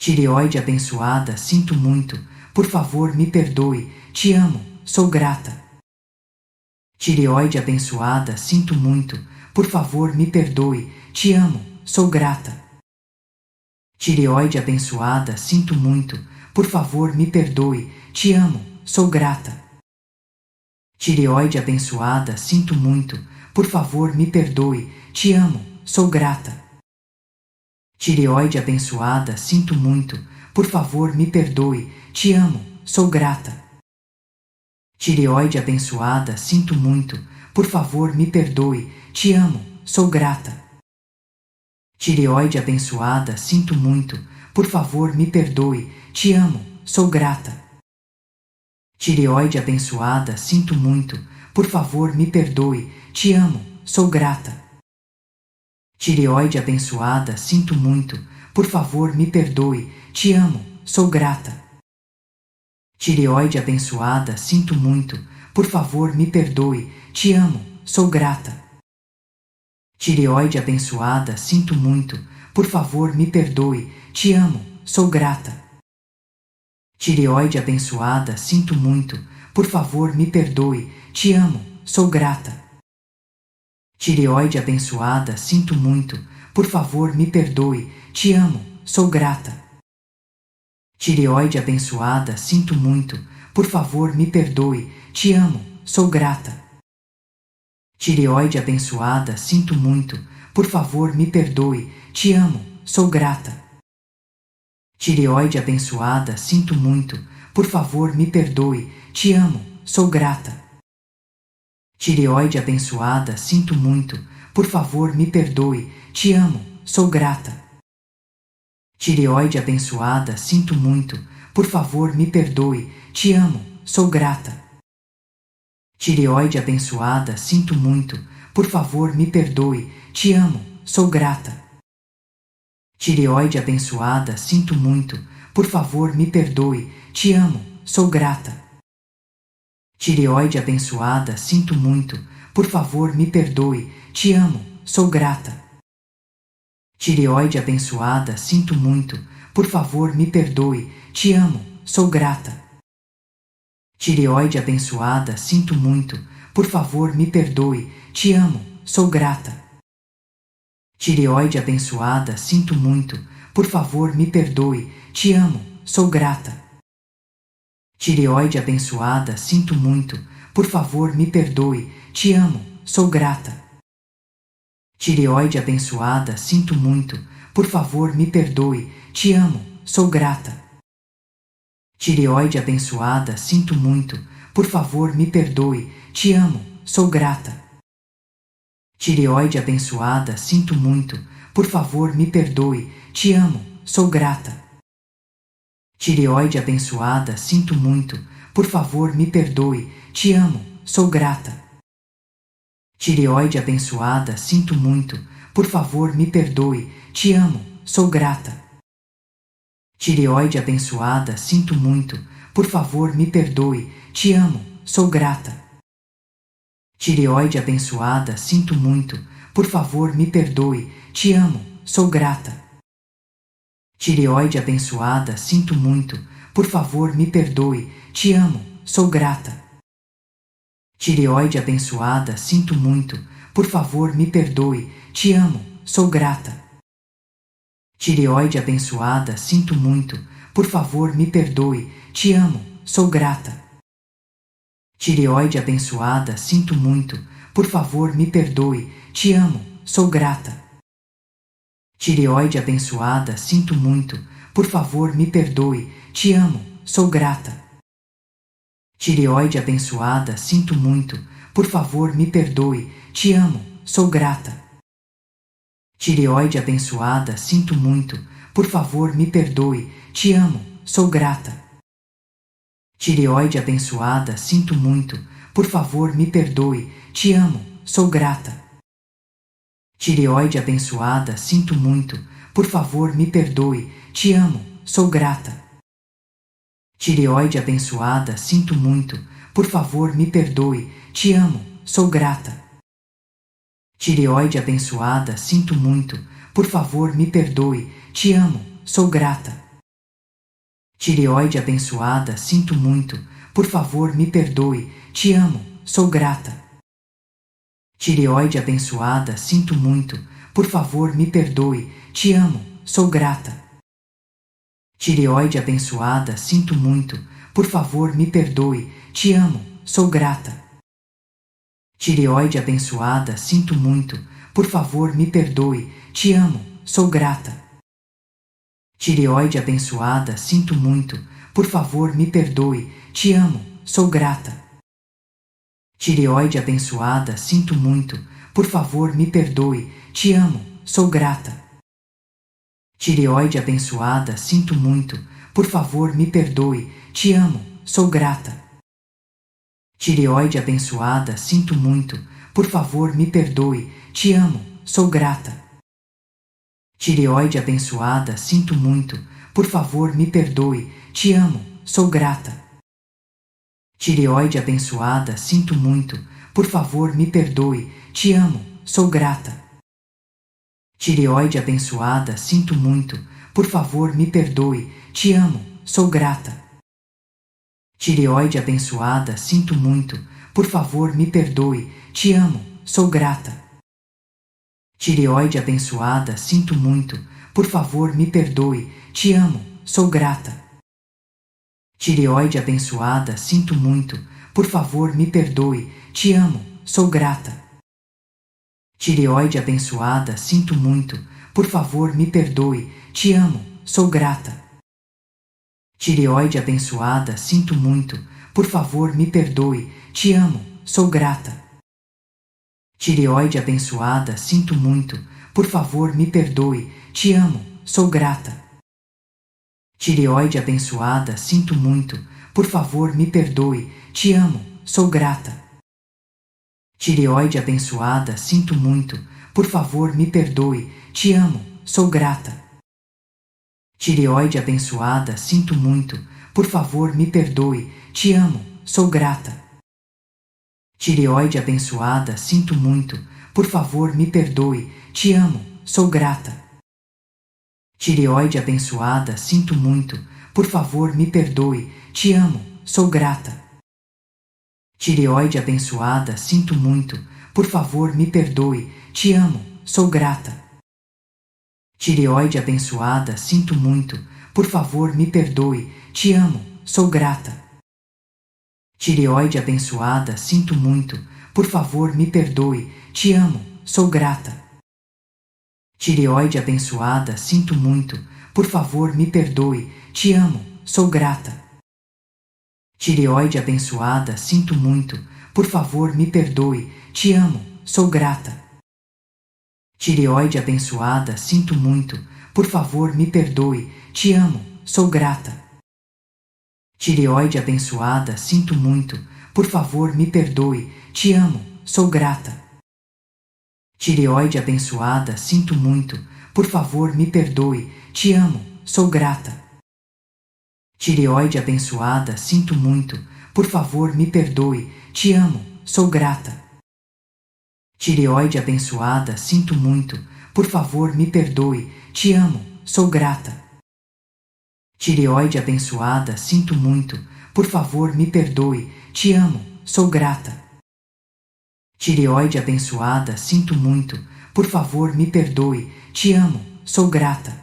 Tireoide abençoada, sinto muito, por favor me perdoe, te amo, sou grata. Tireoide abençoada, sinto muito, por favor me perdoe, te amo, sou grata. Tireoide abençoada, sinto muito, por favor me perdoe, te amo, sou grata. Tireoide abençoada, sinto muito, por favor me perdoe, te amo, sou grata. Tireoide abençoada, sinto muito, por favor me perdoe, te amo, sou grata. Tireoide abençoada, sinto muito, por favor me perdoe, te amo, sou grata. Tireoide abençoada, sinto muito, por favor me perdoe, te amo, sou grata. Tireoide abençoada, sinto muito, por favor me perdoe, te amo, sou grata. Tireoide abençoada, sinto muito, por favor me perdoe, te amo, sou grata. Tireoide abençoada, sinto muito, por favor me perdoe, te amo, sou grata. Tireoide abençoada, sinto muito, por favor me perdoe, te amo, sou grata. Tireoide abençoada, sinto muito, por favor me perdoe, te amo, sou grata. Tireoide abençoada, sinto muito, por favor me perdoe, te amo, sou grata. Tireoide abençoada, sinto muito, por favor me perdoe, te amo, sou grata. Tireoide abençoada, sinto muito, por favor me perdoe, te amo, sou grata. Tireoide abençoada, sinto muito, por favor me perdoe, te amo, sou grata. Tireoide abençoada, sinto muito, por favor me perdoe, te amo, sou grata. Tireoide abençoada, sinto muito, por favor me perdoe, te amo, sou grata. Tireoide abençoada, sinto muito, por favor me perdoe, te amo, sou grata. Tireoide abençoada, sinto muito, por favor me perdoe, te amo, sou grata. Tireoide abençoada, sinto muito, por favor me perdoe, te amo, sou grata. Tireoide abençoada, sinto muito, por favor me perdoe, te amo, sou grata. Tireoide abençoada, sinto muito, por favor me perdoe, te amo, sou grata. Tireoide abençoada, sinto muito, por favor me perdoe, te amo, sou grata. Tireoide abençoada, sinto muito, por favor me perdoe, te amo, sou grata. Tireoide abençoada, sinto muito, por favor me perdoe, te amo, sou grata. Tireoide abençoada, sinto muito, por favor me perdoe, te amo, sou grata. Tireoide abençoada, sinto muito, por favor me perdoe, te amo, sou grata. Tireoide abençoada, sinto muito, por favor me perdoe, te amo, sou grata. Tireoide abençoada, sinto muito, por favor me perdoe, te amo, sou grata. Tireoide abençoada, sinto muito, por favor me perdoe, te amo, sou grata. Tireoide abençoada, sinto muito, por favor me perdoe, te amo, sou grata. Tireoide abençoada, sinto muito, por favor me perdoe, te amo, sou grata. Tireoide abençoada, sinto muito, por favor me perdoe, te amo, sou grata. Tireoide abençoada, sinto muito, por favor me perdoe, te amo, sou grata. Tireoide abençoada, sinto muito, por favor me perdoe, te amo, sou grata. Tireoide abençoada, sinto muito, por favor me perdoe, te amo, sou grata. Tireoide abençoada, sinto muito, por favor me perdoe, te amo, sou grata. Tireoide abençoada, sinto muito, por favor me perdoe, te amo, sou grata. Tireoide abençoada, sinto muito, por favor me perdoe, te amo, sou grata. Tireoide abençoada, sinto muito, por favor me perdoe, te amo, sou grata. Tireoide abençoada, sinto muito, por favor me perdoe, te amo, sou grata. Tireoide abençoada, sinto muito, por favor me perdoe, te amo, sou grata. Tireoide abençoada, sinto muito, por favor me perdoe, te amo, sou grata. Tireoide abençoada, sinto muito, por favor me perdoe, te amo, sou grata. Tireoide abençoada, sinto muito, por favor me perdoe, te amo, sou grata. Tireoide abençoada, sinto muito, por favor me perdoe, te amo, sou grata. Tireoide abençoada, sinto muito, por favor me perdoe, te amo, sou grata. Tireoide abençoada, sinto muito, por favor me perdoe, te amo, sou grata. Tireoide abençoada, sinto muito, por favor me perdoe, te amo, sou grata. Tireoide abençoada, sinto muito, por favor me perdoe, te amo, sou grata. Tireoide abençoada, sinto muito, por favor me perdoe, te amo, sou grata. Tireoide abençoada, sinto muito, por favor me perdoe, te amo, sou grata. Tireoide abençoada, sinto muito, por favor me perdoe, te amo, sou grata. Tireoide abençoada, sinto muito, por favor me perdoe, te amo, sou grata. Tireoide abençoada, sinto muito, por favor me perdoe, te amo, sou grata. Tireoide abençoada, sinto muito, por favor me perdoe, te amo, sou grata. Tireoide abençoada, sinto muito, por favor me perdoe, te amo, sou grata. Tireoide abençoada, sinto muito, por favor me perdoe, te amo, sou grata. Tireoide abençoada, sinto muito, por favor me perdoe, te amo, sou grata. Tireoide abençoada, sinto muito, por favor me perdoe, te amo, sou grata. Tireoide abençoada, sinto muito, por favor me perdoe, te amo, sou grata. Tireoide abençoada, sinto muito, por favor me perdoe, te amo, sou grata. Tireoide abençoada, sinto muito, por favor me perdoe, te amo, sou grata. Tireoide abençoada, sinto muito, por favor me perdoe, te amo, sou grata. Tireoide abençoada, sinto muito, por favor me perdoe, te amo, sou grata. Tireoide abençoada, sinto muito, por favor me perdoe, te amo, sou grata. Tireoide abençoada, sinto muito, por favor me perdoe, te amo, sou grata. Tireoide abençoada, sinto muito, por favor me perdoe, te amo, sou grata. Tireoide abençoada, sinto muito, por favor me perdoe, te amo, sou grata. Tireoide abençoada, sinto muito, por favor me perdoe, te amo, sou grata. Tireoide abençoada, sinto muito, por favor me perdoe, te amo, sou grata. Tireoide abençoada, sinto muito, por favor me perdoe, te amo, sou grata. Tireoide abençoada, sinto muito, por favor me perdoe, te amo, sou grata. Tireoide abençoada, sinto muito, por favor me perdoe, te amo, sou grata. Tireoide abençoada, sinto muito, por favor me perdoe, te amo, sou grata. Tireoide abençoada, sinto muito, por favor me perdoe, te amo, sou grata.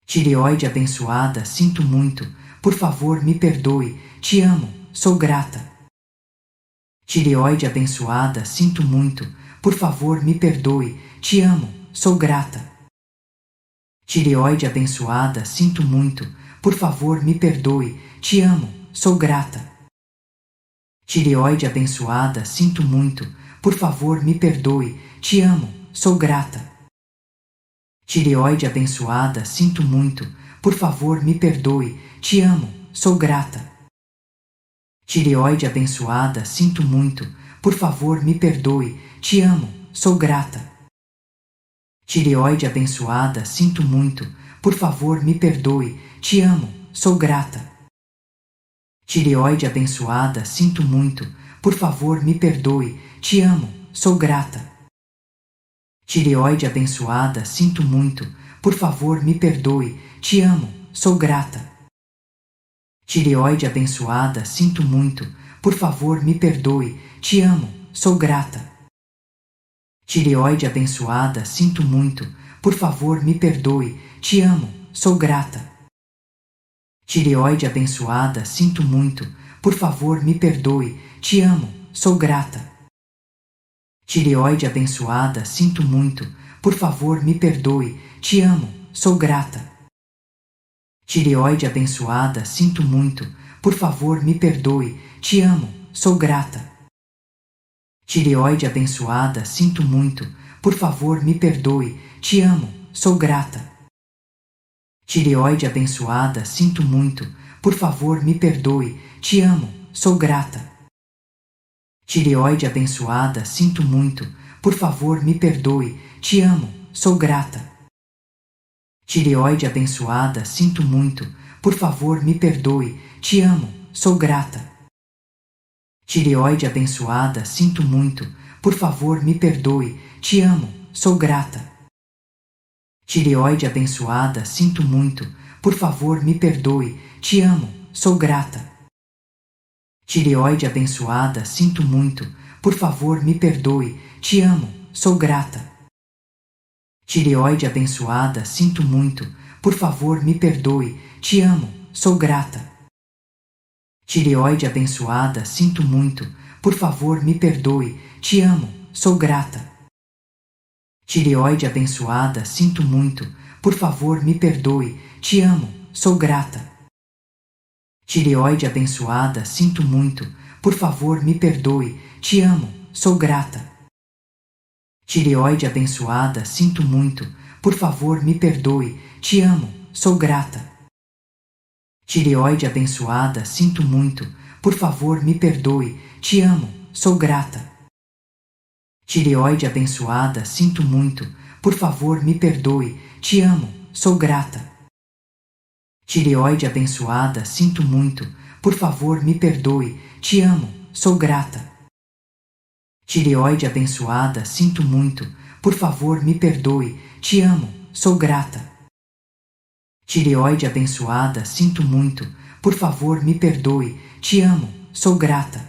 Tireoide abençoada, sinto muito, por favor me perdoe, te amo, sou grata. Tireoide abençoada, sinto muito, por favor me perdoe, te amo, sou grata. Tireoide abençoada, sinto muito, por favor me perdoe, te amo, sou grata. Tireoide abençoada, sinto muito, por favor me perdoe, te amo, sou grata. Tireoide abençoada, sinto muito, por favor me perdoe, te amo, sou grata. Tireoide abençoada, sinto muito, por favor me perdoe, te amo, sou grata. Tireoide abençoada, sinto muito, por favor me perdoe, te amo, sou grata. Tireoide abençoada, sinto muito, por favor me perdoe, te amo, sou grata. Tireoide abençoada, sinto muito, por favor me perdoe, te amo, sou grata. Tireoide abençoada, sinto muito, por favor me perdoe, te amo, sou grata. Tireoide abençoada, sinto muito, por favor me perdoe, te amo, sou grata. Tireoide abençoada, sinto muito, por favor me perdoe, te amo, sou grata. Tireoide abençoada, sinto muito, por favor me perdoe, te amo, sou grata. Tireoide abençoada, sinto muito, por favor me perdoe, te amo, sou grata. Tireoide abençoada, sinto muito, por favor me perdoe, te amo, sou grata. Tireoide abençoada, sinto muito, por favor me perdoe, te amo, sou grata. Tireoide abençoada, sinto muito, por favor me perdoe, te amo, sou grata. Tireoide abençoada, sinto muito, por favor me perdoe, te amo, sou grata. Tireoide abençoada, sinto muito, por favor me perdoe, te amo, sou grata. Tireoide abençoada, sinto muito, por favor me perdoe, te amo, sou grata. Tireoide abençoada, sinto muito, por favor me perdoe, te amo, sou grata. Tireoide abençoada, sinto muito, por favor me perdoe, te amo, sou grata. Tireoide abençoada, sinto muito, por favor me perdoe, te amo, sou grata. Tireoide abençoada, sinto muito, por favor me perdoe, te amo, sou grata. Tireoide abençoada, sinto muito, por favor me perdoe, te amo, sou grata. Tireoide abençoada, sinto muito, por favor me perdoe, te amo, sou grata. Tireoide abençoada, sinto muito, por favor me perdoe, te amo, sou grata. Tireoide abençoada, sinto muito, por favor me perdoe, te amo, sou grata. Tireoide abençoada, sinto muito, por favor me perdoe, te amo, sou grata. Tireoide abençoada, sinto muito, por favor me perdoe, te amo, sou grata. Tireoide abençoada, sinto muito, por favor me perdoe, te amo, sou grata.